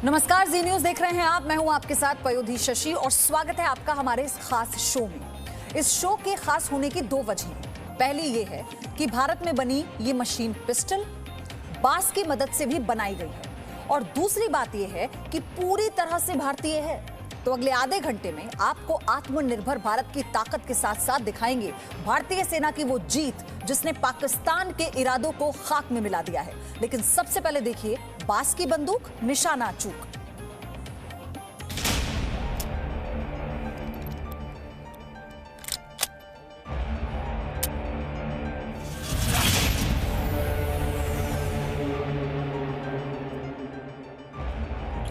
नमस्कार, जी न्यूज देख रहे हैं आप। मैं हूं आपके साथ पयोधी शशि और स्वागत है आपका हमारे इस खास शो में। इस शो के खास होने की दो वजह हैं। पहली ये है कि भारत में बनी ये मशीन पिस्टल बांस की मदद से भी बनाई गई है, और दूसरी बात यह है कि पूरी तरह से भारतीय है। तो अगले आधे घंटे में आपको आत्मनिर्भर भारत की ताकत के साथ साथ दिखाएंगे भारतीय सेना की वो जीत जिसने पाकिस्तान के इरादों को खाक में मिला दिया है। लेकिन सबसे पहले देखिए बांस की बंदूक निशाना चूक।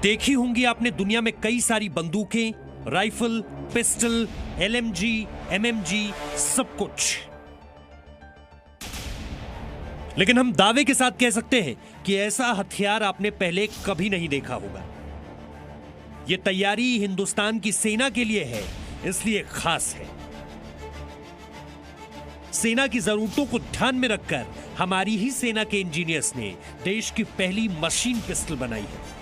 देखी होंगी आपने दुनिया में कई सारी बंदूकें, राइफल, पिस्टल, एलएमजी, एमएमजी, सब कुछ। लेकिन हम दावे के साथ कह सकते हैं कि ऐसा हथियार आपने पहले कभी नहीं देखा होगा। यह तैयारी हिंदुस्तान की सेना के लिए है, इसलिए खास है। सेना की जरूरतों को ध्यान में रखकर हमारी ही सेना के इंजीनियर्स ने देश की पहली मशीन पिस्टल बनाई है,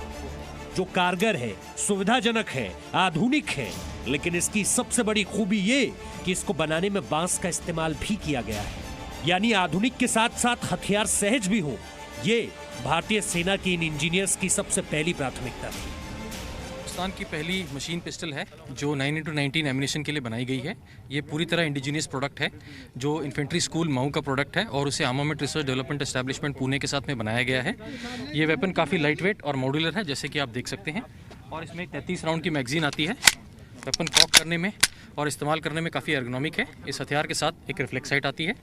जो कारगर है, सुविधाजनक है, आधुनिक है। लेकिन इसकी सबसे बड़ी खूबी ये कि इसको बनाने में बांस का इस्तेमाल भी किया गया है, यानी आधुनिक के साथ साथ हथियार सहज भी हो। ये भारतीय सेना के इन इंजीनियर्स की सबसे पहली प्राथमिकता थी। पाकिस्तान की पहली मशीन पिस्टल है जो 9x19 एमिनेशन के लिए बनाई गई है। ये पूरी तरह इंडिजीनियस प्रोडक्ट है जो इन्फेंट्री स्कूल मऊ का प्रोडक्ट है और उसे armament research development establishment Pune के साथ में बनाया गया है। ये वेपन काफ़ी लाइट वेट और मॉड्यूलर है, जैसे कि आप देख सकते हैं, और इसमें 33 राउंड की मैगजीन आती है। वेपन कॉक करने में और इस्तेमाल करने में काफ़ी एर्गोनॉमिक है। इस हथियार के साथ एक रिफ्लेक्स साइट आती है।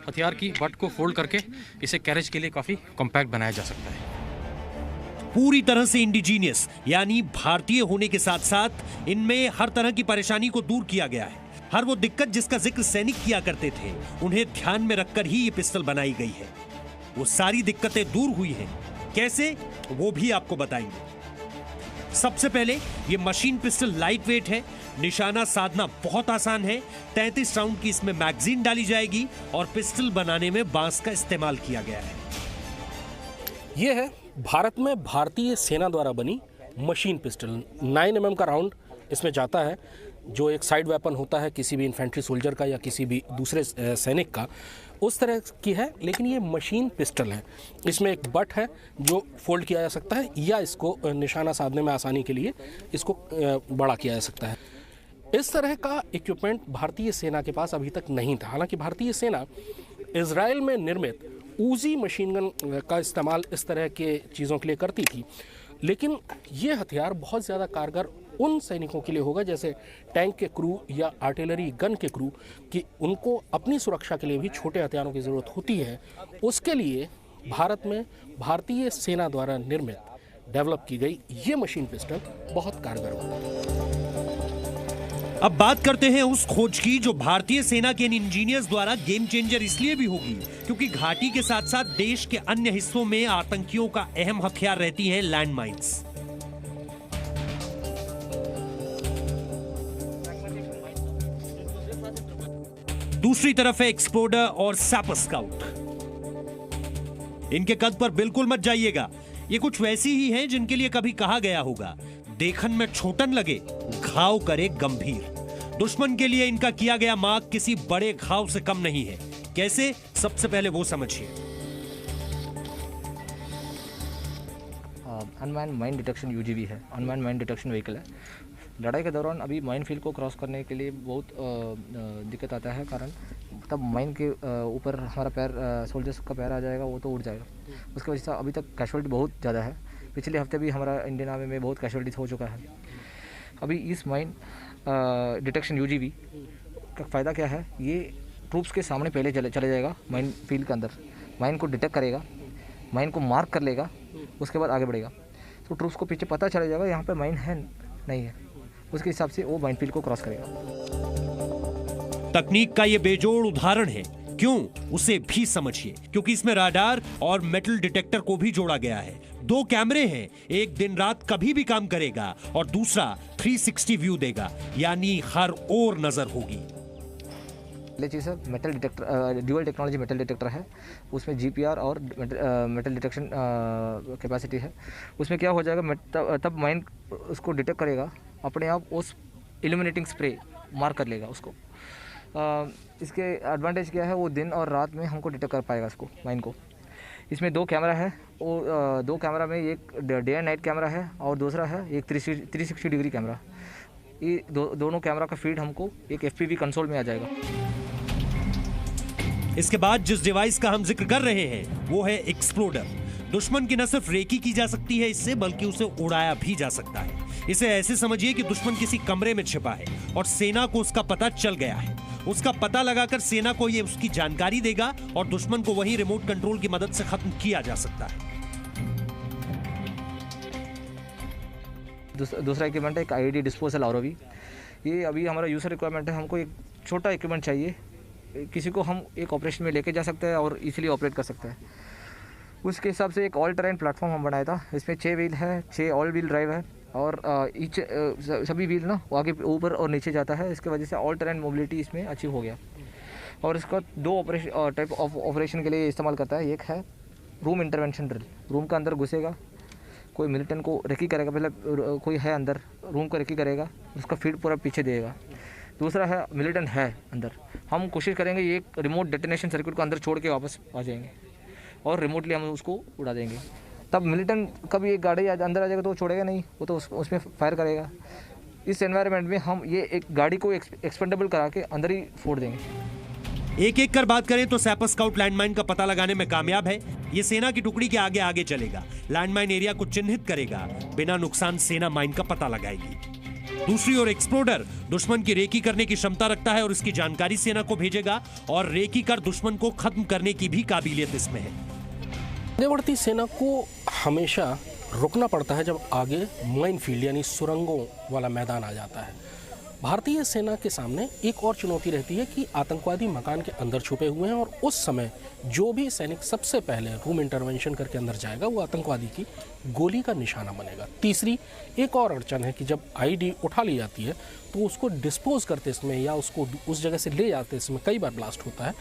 हथियार की बट को फोल्ड करके इसे कैरेज के लिए काफ़ी कॉम्पैक्ट बनाया जा सकता है। पूरी तरह से इंडिजीनियस यानी भारतीय होने के साथ साथ इनमें हर तरह की परेशानी को दूर किया गया है। हर वो दिक्कत जिसका जिक्र सैनिक किया करते थे, उन्हें ध्यान में रखकर ही ये पिस्टल बनाई गई है। वो सारी दिक्कतें दूर हुई हैं। कैसे, वो भी आपको बताएंगे। सबसे पहले ये मशीन पिस्टल लाइट वेट है, निशाना साधना बहुत आसान है। 33 राउंड की इसमें मैगजीन डाली जाएगी और पिस्टल बनाने में बांस का इस्तेमाल किया गया है। ये है भारत में भारतीय सेना द्वारा बनी मशीन पिस्टल। 9 mm का राउंड इसमें जाता है, जो एक साइड वेपन होता है किसी भी इन्फेंट्री सोल्जर का या किसी भी दूसरे सैनिक का, उस तरह की है। लेकिन ये मशीन पिस्टल है। इसमें एक बट है जो फोल्ड किया जा सकता है या इसको निशाना साधने में आसानी के लिए इसको बड़ा किया जा सकता है। इस तरह का इक्विपमेंट भारतीय सेना के पास अभी तक नहीं था। हालांकि भारतीय सेना इजराइल में निर्मित ऊजी मशीन गन का इस्तेमाल इस तरह के चीज़ों के लिए करती थी, लेकिन ये हथियार बहुत ज़्यादा कारगर उन सैनिकों के लिए होगा जैसे टैंक के क्रू या आर्टिलरी गन के क्रू, कि उनको अपनी सुरक्षा के लिए भी छोटे हथियारों की ज़रूरत होती है। उसके लिए भारत में भारतीय सेना द्वारा निर्मित डेवलप की गई ये मशीन पिस्टल बहुत कारगर होगा। अब बात करते हैं उस खोज की जो भारतीय सेना के इन इंजीनियर्स द्वारा गेम चेंजर इसलिए भी होगी क्योंकि घाटी के साथ साथ देश के अन्य हिस्सों में आतंकियों का अहम हथियार रहती हैं लैंड माइंस। दूसरी तरफ है एक्सप्लोडर और सैपर स्काउट। इनके कद पर बिल्कुल मत जाइएगा। ये कुछ वैसी ही हैं जिनके लिए कभी कहा गया होगा, देखन में छोटन लगे घाव करे गंभीर। दुश्मन के लिए इनका किया गया मार्क किसी बड़े घाव से कम नहीं है। कैसे, सबसे पहले वो समझिए। अनमैन्ड माइन डिटेक्शन यूजीवी है, अनमैन्ड माइन डिटेक्शन व्हीकल है। लड़ाई के दौरान अभी माइन फील्ड को क्रॉस करने के लिए बहुत दिक्कत आता है, कारण तब माइन के ऊपर हमारा पैर, सोल्जर्स का पैर आ जाएगा, वो तो उड़ जाएगा। उसकी वजह से अभी तक कैजुअलिटी बहुत ज़्यादा है। पिछले हफ्ते भी हमारा इंडियन आर्मी में बहुत कैजुअलिटी हो चुका है। अभी इस माइन डिटेक्शन यूजीवी का फ़ायदा क्या है, ये ट्रूप्स के सामने पहले चले जाएगा माइन फील्ड के अंदर, माइन को डिटेक्ट करेगा, माइन को मार्क कर लेगा, उसके बाद आगे बढ़ेगा। तो ट्रूप्स को पीछे पता चला जाएगा यहाँ पे माइन है नहीं है, उसके हिसाब से वो माइन फील्ड को क्रॉस करेगा। तकनीक का ये बेजोड़ उदाहरण है। क्यों, उसे भी समझिए। क्योंकि इसमें राडार और मेटल डिटेक्टर को भी जोड़ा गया है। 2 कैमरे हैं, एक दिन रात कभी भी काम करेगा और दूसरा 360 व्यू देगा, यानी हर ओर नजर होगी। पहले चीज़ है metal detector, dual technology metal detector है, उसमें GPR और मेटल डिटेक्शन कैपेसिटी है। उसमें क्या हो जाएगा, तब माइन उसको डिटेक्ट करेगा, अपने आप उस इल्यूमिनेटिंग स्प्रे मार कर लेगा उसको। इसके एडवांटेज क्या है, वो दिन और रात में हमको डिटेक्ट कर पाएगा इसको, माइन को। इसमें 2 कैमरा है, वो 2 कैमरा में एक डे एंड नाइट कैमरा है और दूसरा है एक 360 डिग्री कैमरा। ये दोनों कैमरा का फीड हमको एक FPV कंसोल में आ जाएगा। इसके बाद जिस डिवाइस का हम जिक्र कर रहे हैं वो है एक्सप्लोडर। दुश्मन की न सिर्फ रेकी की जा सकती है इससे, बल्कि उसे उड़ाया भी जा सकता है। इसे ऐसे समझिए कि दुश्मन किसी कमरे में छिपा है और सेना को उसका पता चल गया है। उसका पता लगाकर सेना को ये उसकी जानकारी देगा और दुश्मन को वही रिमोट कंट्रोल की मदद से खत्म किया जा सकता है। दूसरा इक्विपमेंट है एक IED डिस्पोजल ROV। ये अभी हमारा यूज़र रिक्वायरमेंट है, हमको एक छोटा इक्विपमेंट चाहिए, किसी को हम एक ऑपरेशन में लेके जा सकते हैं और इजीली ऑपरेट कर सकते हैं। उसके हिसाब से एक ऑल टेरेन प्लेटफॉर्म हम बनाया था। इसमें 6 व्हील है, 6 ऑल व्हील ड्राइव है और सभी व्हील ना आगे ऊपर और नीचे जाता है। इसके वजह से ऑल टेरेन मोबिलिटी इसमें अचीव हो गया। और इसका 2 टाइप ऑफ ऑपरेशन के लिए इस्तेमाल करता है। एक है रूम इंटरवेंशन ड्रिल, रूम का अंदर घुसेगा, कोई मिलिटेंट को रेकी करेगा, पहले कोई है अंदर रूम को रेकी करेगा, उसका फीड पूरा पीछे देगा। दूसरा है मिलिटेंट है अंदर, हम कोशिश करेंगे एक रिमोट डेटोनेशन सर्किट को अंदर छोड़ के वापस आ जाएंगे और रिमोटली हम उसको उड़ा देंगे। तब मिलिटेंट कभी एक गाड़ी अंदर आ जाएगा तो वो छोड़ेगा नहीं, वो तो उसमें फायर करेगा। इस एनवायरनमेंट में हम ये एक गाड़ी को एक्सपेंडेबल करा के अंदर ही फोड़ देंगे। एक एक कर बात करें तो सैपर स्काउट लैंडमाइन का पता लगाने में कामयाब है। ये सेना की टुकड़ी के आगे आगे चलेगा, लैंडमाइन एरिया को चिन्हित करेगा, बिना नुकसान सेना माइन का पता लगाएगी। दूसरी ओर एक्सप्लोडर दुश्मन की रेकी करने की क्षमता रखता है और इसकी जानकारी सेना को भेजेगा और रेकी कर दुश्मन को खत्म करने की भी काबिलियत इसमें है। आगे बढ़ती सेना को हमेशा रुकना पड़ता है जब आगे माइन फील्ड यानी सुरंगों वाला मैदान आ जाता है। भारतीय सेना के सामने एक और चुनौती रहती है कि आतंकवादी मकान के अंदर छुपे हुए हैं और उस समय जो भी सैनिक सबसे पहले रूम इंटरवेंशन करके अंदर जाएगा वो आतंकवादी की गोली का निशाना बनेगा। तीसरी एक और अड़चन है कि जब IED उठा ली जाती है तो उसको डिस्पोज करते समय या उसको उस जगह से ले जाते समय कई बार ब्लास्ट होता है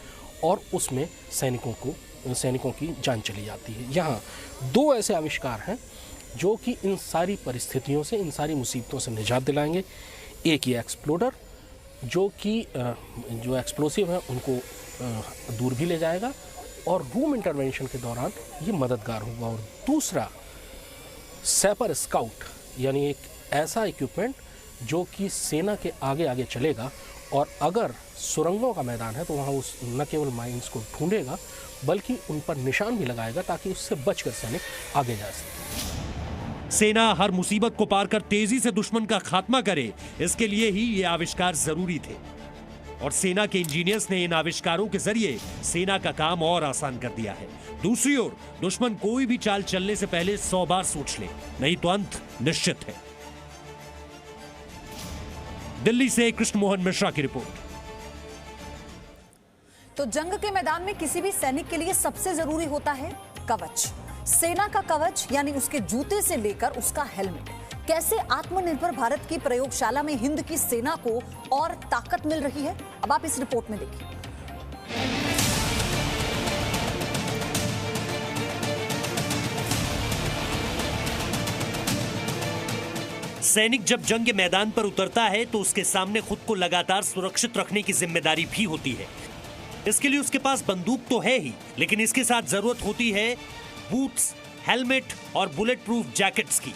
और उसमें सैनिकों की जान चली जाती है। यहाँ 2 ऐसे आविष्कार हैं जो कि इन सारी परिस्थितियों से, इन सारी मुसीबतों से निजात दिलाएंगे। एक ये एक्सप्लोडर जो कि जो एक्सप्लोसिव है उनको दूर भी ले जाएगा और रूम इंटरवेंशन के दौरान ये मददगार होगा। और दूसरा सैपर स्काउट यानी एक ऐसा इक्विपमेंट जो कि सेना के आगे आगे चलेगा और अगर सुरंगों का मैदान है तो वहाँ उस न केवल माइंस को ढूंढेगा बल्कि उन पर निशान भी लगाएगा ताकि उससे बचकर सैनिक आगे जा सके। सेना हर मुसीबत को पार कर तेजी से दुश्मन का खात्मा करे, इसके लिए ही ये आविष्कार जरूरी थे और सेना के इंजीनियर्स ने इन आविष्कारों के जरिए सेना का काम और आसान कर दिया है। दूसरी ओर दुश्मन कोई भी चाल चलने से पहले 100 बार सोच ले, नहीं तो अंत निश्चित है। दिल्ली से कृष्ण मोहन मिश्रा की रिपोर्ट। तो जंग के मैदान में किसी भी सैनिक के लिए सबसे जरूरी होता है कवच। सेना का कवच यानी उसके जूते से लेकर उसका हेलमेट। कैसे आत्मनिर्भर भारत की प्रयोगशाला में हिंद की सेना को और ताकत मिल रही है, अब आप इस रिपोर्ट में देखिए। सैनिक जब जंग के मैदान पर उतरता है तो उसके सामने खुद को लगातार सुरक्षित रखने की जिम्मेदारी भी होती है। इसके लिए उसके पास बंदूक तो है ही, लेकिन इसके साथ जरूरत होती है बूट्स, हेलमेट और बुलेट प्रूफ जैकेट्स की।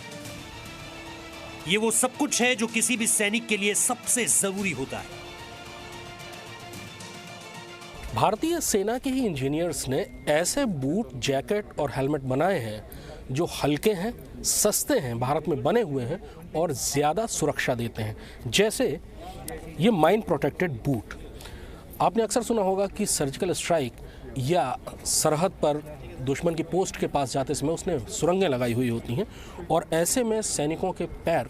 ये वो सब कुछ है जो किसी भी सैनिक के लिए सबसे जरूरी होता है। भारतीय सेना के ही इंजीनियर्स ने ऐसे बूट, जैकेट और हेलमेट बनाए हैं जो हल्के हैं, सस्ते हैं, भारत में बने हुए हैं और ज़्यादा सुरक्षा देते हैं। जैसे ये माइन प्रोटेक्टेड बूट। आपने अक्सर सुना होगा कि सर्जिकल स्ट्राइक या सरहद पर दुश्मन की पोस्ट के पास जाते समय उसने सुरंगें लगाई हुई होती हैं और ऐसे में सैनिकों के पैर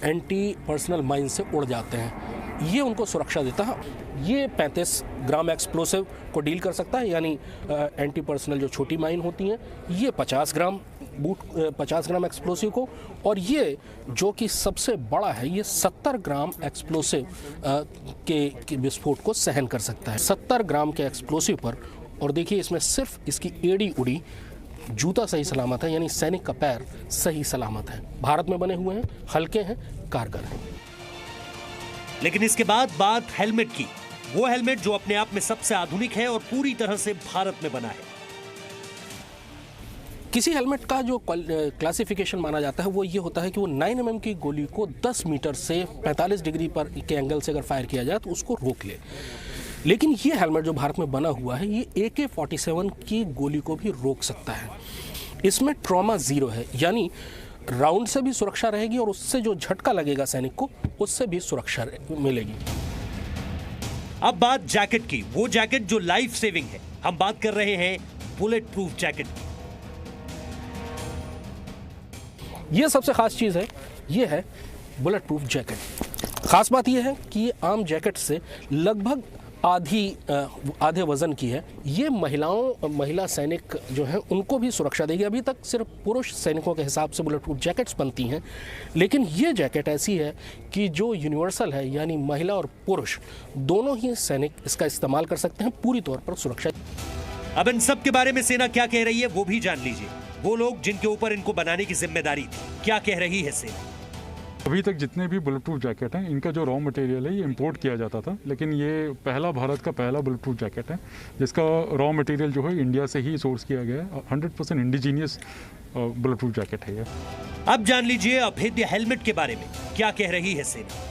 एंटी पर्सनल माइन से उड़ जाते हैं। ये उनको सुरक्षा देता है। ये 35 ग्राम एक्सप्लोसिव को डील कर सकता है, यानी एंटी पर्सनल जो छोटी माइन होती हैं। ये 50 ग्राम बूट 50 ग्राम एक्सप्लोसिव को, और ये जो कि सबसे बड़ा है ये 70 ग्राम एक्सप्लोसिव के विस्फोट को सहन कर सकता है। 70 ग्राम के एक्सप्लोसिव पर, और देखिए इसमें सिर्फ इसकी एड़ी उड़ी, जूता सही सलामत है, यानी सैनिक का पैर सही सलामत है। भारत में बने हुए हैं, हल्के हैं, कारगर हैं। लेकिन इसके बाद बात हेलमेट की, वो हेलमेट जो अपने आप में सबसे आधुनिक है और पूरी तरह से भारत में बना है। किसी हेलमेट का जो क्लासिफिकेशन माना जाता है वो ये होता है कि वो 9 mm की गोली को 10 मीटर से 45 डिग्री पर के एंगल से अगर फायर किया जाए तो उसको रोक ले। लेकिन ये हेलमेट जो भारत में बना हुआ है ये AK-47 की गोली को भी रोक सकता है। इसमें ट्रॉमा 0 है, यानी राउंड से भी सुरक्षा रहेगी और उससे जो झटका लगेगा सैनिक को उससे भी सुरक्षा मिलेगी। अब बात जैकेट की, वो जैकेट जो लाइफ सेविंग है। हम बात कर रहे हैं बुलेट प्रूफ जैकेट की। ये सबसे खास चीज़ है, ये है बुलेट प्रूफ जैकेट। खास बात यह है कि ये आम जैकेट से लगभग आधे वजन की है। ये महिला सैनिक जो हैं उनको भी सुरक्षा देगी। अभी तक सिर्फ पुरुष सैनिकों के हिसाब से बुलेट प्रूफ जैकेट्स बनती हैं, लेकिन ये जैकेट ऐसी है कि जो यूनिवर्सल है, यानी महिला और पुरुष दोनों ही सैनिक इसका इस्तेमाल कर सकते हैं, पूरी तौर पर सुरक्षा। अब इन सब के बारे में सेना क्या कह रही है वो भी जान लीजिए। वो लोग जिनके ऊपर इनको बनाने की जिम्मेदारी थी, क्या कह रही है सेना। अभी तक जितने भी बुलेट प्रूफ जैकेट हैं इनका जो रॉ मटेरियल है ये इंपोर्ट किया जाता था, लेकिन ये भारत का पहला बुलेट प्रूफ जैकेट है जिसका रॉ मटेरियल जो है इंडिया से ही सोर्स किया गया है। 100% इंडिजीनियस बुलेट प्रूफ जैकेट है ये। अब जान लीजिए अभेद्य हेलमेट के बारे में क्या कह रही है सेना।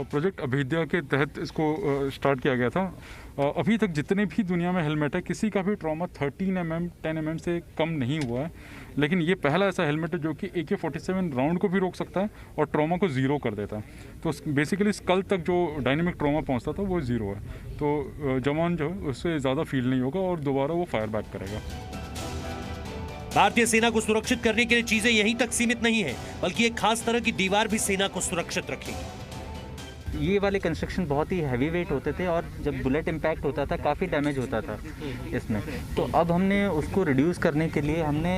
प्रोजेक्ट अभेद्या के तहत इसको स्टार्ट किया गया था। अभी तक जितने भी दुनिया में हेलमेट है किसी का भी ट्रॉमा 13 mm 10 mm से कम नहीं हुआ है, लेकिन ये पहला ऐसा हेलमेट है जो कि AK-47 राउंड को भी रोक सकता है और ट्रॉमा को 0 कर देता है। तो बेसिकली स्कल तक जो डायनेमिक ट्रॉमा पहुंचता था वो 0 है, तो जवान जो है उससे ज़्यादा फील नहीं होगा और दोबारा वो फायर बैक करेगा। भारतीय सेना को सुरक्षित करने के लिए चीजें यहीं तक सीमित नहीं है, बल्कि एक खास तरह की दीवार भी सेना को सुरक्षित रखेगी। ये वाले कंस्ट्रक्शन बहुत ही हैवी वेट होते थे और जब बुलेट इम्पैक्ट होता था काफ़ी डैमेज होता था इसमें। तो अब हमने उसको रिड्यूस करने के लिए हमने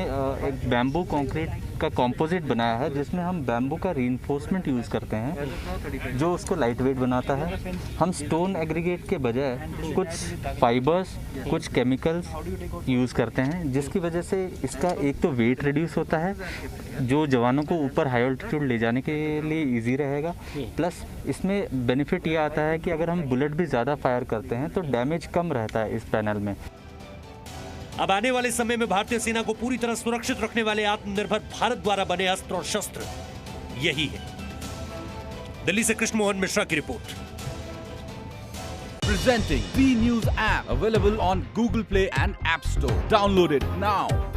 एक बैम्बू कंक्रीट का कंपोजिट बनाया है जिसमें हम बैम्बू का रीइंफोर्समेंट यूज़ करते हैं जो उसको लाइट वेट बनाता है। हम स्टोन एग्रीगेट के बजाय कुछ फाइबर्स, कुछ केमिकल्स यूज़ करते हैं जिसकी वजह से इसका एक तो वेट रिड्यूस होता है जो जवानों को ऊपर हाई ऑल्टीट्यूड ले जाने के लिए ईजी रहेगा, प्लस इसमें बेनिफिट ये आता है कि अगर हम बुलेट भी ज़्यादा फायर करते हैं तो डैमेज कम रहता है इस पैनल में। अब आने वाले समय में भारतीय सेना को पूरी तरह सुरक्षित रखने वाले आत्मनिर्भर भारत द्वारा बने अस्त्र और शस्त्र यही है। दिल्ली से कृष्ण मोहन मिश्रा की report. Presenting B News app available on Google Play and App Store. Download it now.